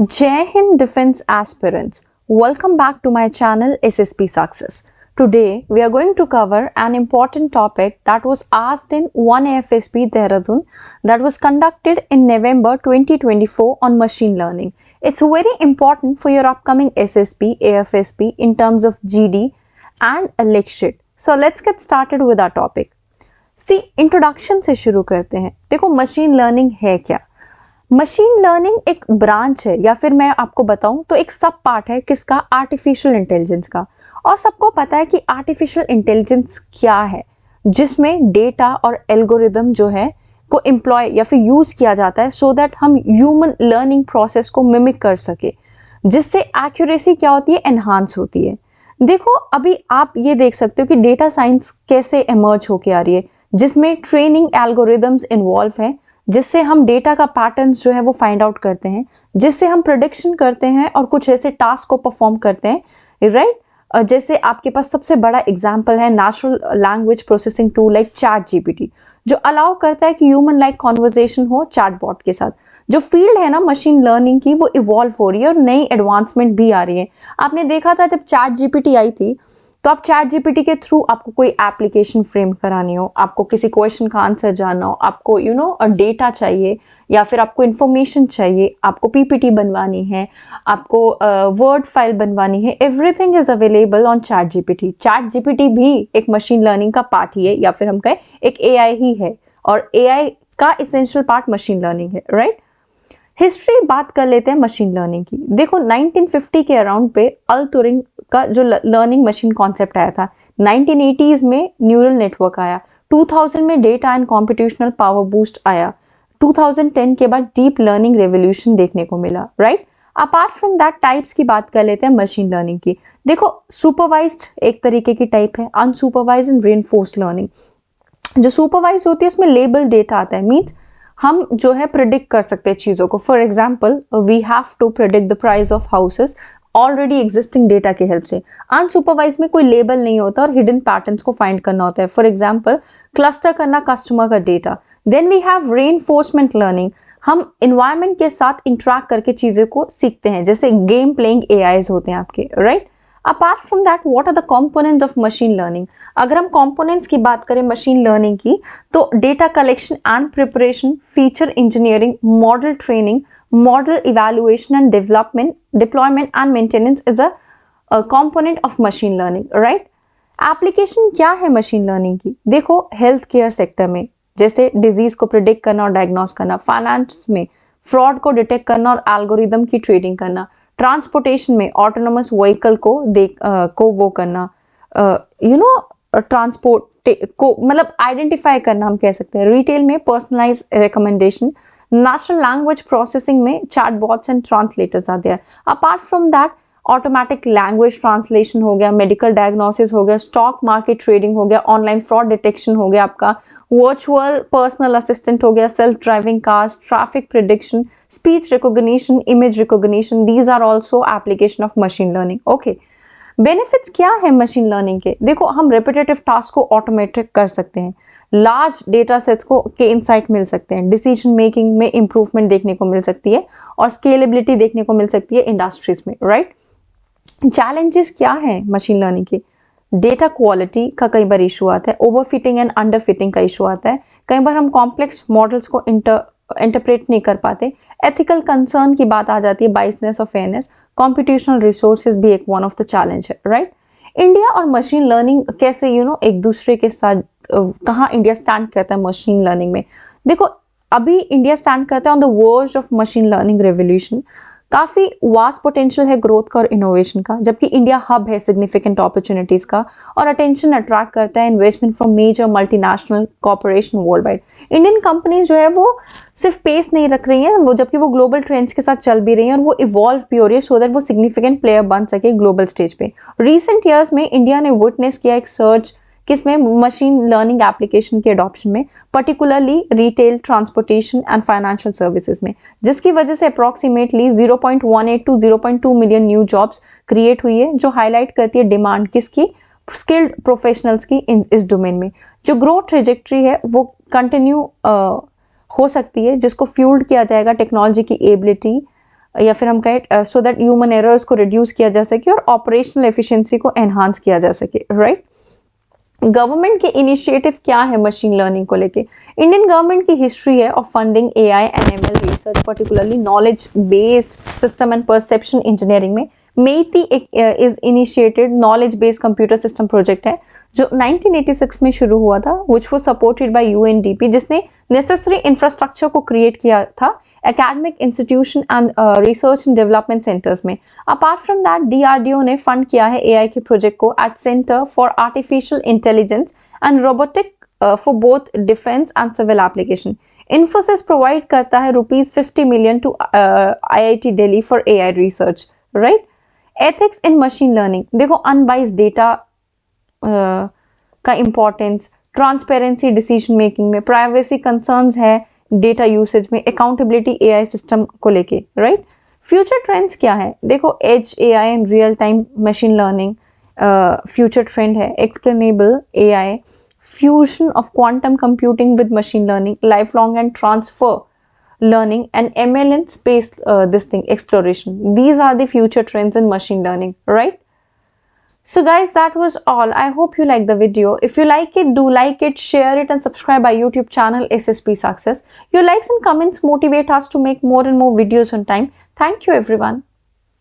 Jai Hind Defense Aspirants, welcome back to my channel SSP Success. Today we are going to cover an important topic that was asked in 1AFSP Dehradun that was conducted in November 2024 on machine learning. It's very important for your upcoming SSP, AFSP in terms of GD and a lecture. So let's get started with our topic. See, introduction से शुरू करते हैं. देखो machine learning है क्या? Machine learning एक branch है या फिर मैं आपको बताऊं तो एक सब पार्ट है किसका, आर्टिफिशियल इंटेलिजेंस का। और सबको पता है कि आर्टिफिशियल इंटेलिजेंस क्या है, जिसमें डेटा और एल्गोरिदम जो है को एम्प्लॉय या फिर यूज किया जाता है सो दैट हम ह्यूमन लर्निंग प्रोसेस को मिमिक कर सके, जिससे एक्यूरेसी क्या होती है, एनहांस होती है। देखो अभी आप ये देख सकते हो कि डेटा साइंस कैसे इमर्ज होके आ रही है, जिसमें ट्रेनिंग एल्गोरिदम्स इन्वॉल्व है, जिससे हम डेटा का पैटर्न्स जो है वो फाइंड आउट करते हैं, जिससे हम प्रेडिक्शन करते हैं और कुछ ऐसे टास्क को परफॉर्म करते हैं, राइट। जैसे आपके पास सबसे बड़ा एग्जांपल है natural language processing tool like chat GPT, जो अलाउ करता है कि ह्यूमन लाइक कॉन्वर्जेशन हो चैटबॉट के साथ। जो फील्ड है ना मशीन लर्निंग की, वो इवॉल्व हो रही है और नई एडवांसमेंट भी आ रही है। आपने देखा था जब चैट जीपीटी आई थी, तो आप चैट जीपीटी के थ्रू आपको कोई एप्लीकेशन फ्रेम करानी हो, आपको किसी क्वेश्चन का आंसर जानना हो, आपको डेटा चाहिए या फिर आपको इंफॉर्मेशन चाहिए, आपको पीपीटी बनवानी है, आपको वर्ड फाइल बनवानी है, everything is available on chat GPT. Chat GPT भी एक मशीन लर्निंग का पार्ट ही है, या फिर हम कहें एक एआई ही है, और एआई का इसेंशियल पार्ट मशीन लर्निंग है, राइट। हिस्ट्री बात कर लेते हैं मशीन लर्निंग की। देखो 1950 के अराउंड पे अल तुरिंग का जो लर्निंग मशीन कॉन्सेप्ट आया था, 1980s में न्यूरल नेटवर्क आया, 2000 में data and computational power boost आया, 2010 के बाद डीप लर्निंग रेवोल्यूशन देखने को मिला, right. Apart from that types की बात कर लेते हैं मशीन लर्निंग की। देखो सुपरवाइज्ड एक तरीके की टाइप है, अनसुपरवाइज्ड एंड रेनफोर्स्ड लर्निंग। जो सुपरवाइज होती है उसमें लेबल डेटा आता है, मीन्स हम जो है प्रिडिक्ट कर सकते हैं चीजों को। For example we have to predict the price of houses already existing data के हेल्प से। अनसुपरवाइज में कोई लेबल नहीं होता और हिडन पैटर्न्स को फाइंड करना होता है। फॉर एग्जाम्पल क्लस्टर करना कस्टमर का data. Then we have reinforcement learning, हम इन्वायरमेंट के साथ इंटरेक्ट करके चीजों को सीखते हैं, जैसे गेम प्लेइंग एआईज होते हैं आपके, right. Apart from that what are the components of machine learning. अगर हम कंपोनेंट्स की बात करें मशीन लर्निंग की, तो data collection and preparation, feature engineering, model training, model evaluation and development, deployment and maintenance is a component of machine learning, right. Application क्या है machine learning की? देखो हेल्थ केयर सेक्टर में जैसे डिजीज को predict करना और डायग्नोस करना, फाइनेंस में फ्रॉड को डिटेक्ट करना और एल्गोरिदम की ट्रेडिंग करना, ट्रांसपोर्टेशन में ऑटोनोमस व्हीकल को वो करना, ट्रांसपोर्ट को मतलब आइडेंटिफाई करना हम कह सकते हैं। रिटेल में personalize recommendation, natural language processing में chatbots and translators are there. Apart from that automatic language translation हो गया, मेडिकल डायग्नोसिस हो गया, स्टॉक मार्केट ट्रेडिंग हो गया, ऑनलाइन फ्रॉड डिटेक्शन हो गया, आपका वर्चुअल पर्सनल असिस्टेंट हो गया, self driving cars, traffic prediction, speech recognition, image recognition, these are also application of machine learning. Okay, benefits क्या है मशीन लर्निंग के? देखो हम रिपीटेटिव टास्क को ऑटोमेटिक कर सकते हैं, लार्ज डेटा सेट्स को के इंसाइट मिल सकते हैं, डिसीजन मेकिंग में इंप्रूवमेंट देखने को मिल सकती है और स्केलेबिलिटी देखने को मिल सकती है इंडस्ट्रीज में, राइट। चैलेंजेस क्या है मशीन लर्निंग के? डेटा क्वालिटी का कई बार इशू आता है, ओवरफिटिंग एंड अंडरफिटिंग का इशू आता है, कई बार हम कॉम्प्लेक्स मॉडल्स को इंटरप्रेट नहीं कर पाते, एथिकल कंसर्न की बात आ जाती है, बाइसनेस और फेयरनेस, कॉम्पिटिशनल रिसोर्सेज भी एक वन ऑफ द चैलेंज है, राइट। इंडिया और मशीन लर्निंग कैसे एक दूसरे के साथ कहाँ इंडिया स्टैंड करता है मशीन लर्निंग में? देखो अभी इंडिया स्टैंड करता है on the verge of machine learning revolution. काफी वास्ट पोटेंशियल है ग्रोथ का और इनोवेशन का, जबकि इंडिया हब है सिग्निफिकेंट अपॉर्चुनिटीज का और अटेंशन अट्रैक्ट करता है investment from major multinational corporation worldwide. Indian companies जो है वो सिर्फ पेस नहीं रख रही हैं, वो जबकि वो ग्लोबल ट्रेंड्स के साथ चल भी रही हैं और वो इवॉल्व भी हो रही है सो दैट वो सिग्निफिकेंट प्लेयर बन सके ग्लोबल स्टेज पे। रिसेंट ईयर्स में इंडिया ने विटनेस किया एक सर्च किसमें, मशीन लर्निंग एप्लीकेशन के अडॉप्शन में, particularly retail, transportation and financial services में, जिसकी वजह से approximately 0.18 to 0.2 million new jobs create हुई है, जो हाईलाइट करती है डिमांड किसकी, स्किल्ड प्रोफेशनल्स की इस डोमेन में। जो ग्रोथ ट्रेजेक्ट्री है वो कंटिन्यू हो सकती है, जिसको फ्यूल्ड किया जाएगा टेक्नोलॉजी की एबिलिटी, या फिर हम कहें सो दैट ह्यूमन एरर्स को रिड्यूस किया जा सके और ऑपरेशनल एफिशिएंसी को एनहांस किया जा सके, राइट। गवर्नमेंट के इनिशिएटिव क्या है मशीन लर्निंग को लेके? इंडियन गवर्नमेंट की हिस्ट्री है of funding AI and ML research, particularly knowledge based system and perception engineering में MeitY is initiated knowledge based computer system project है जो 1986 में शुरू हुआ था, which was supported by UNDP, जिसने नेसेसरी इंफ्रास्ट्रक्चर को क्रिएट किया था academic institution and research and development centers में। Apart from that, DRDO ने फंड किया है AI के प्रोजेक्ट को at Center for Artificial Intelligence and Robotic for both defense and civil application। Infosys provide करता है ₹50 million to IIT Delhi for AI research, right? Ethics in machine learning, देखो unbiased data का importance, transparency decision making में, privacy concerns है data usage में, accountability AI system को लेके, right. Future trends क्या है? देखो edge AI and real time machine learning future trend है, explainable AI, fusion of quantum computing with machine learning, life long and transfer learning, and ML and space this thing exploration. These are the future trends in machine learning, right? So guys, that was all. I hope you like the video. If you like it, do like it, share it and subscribe our YouTube channel SSP Success. Your likes and comments motivate us to make more and more videos on time. Thank you everyone.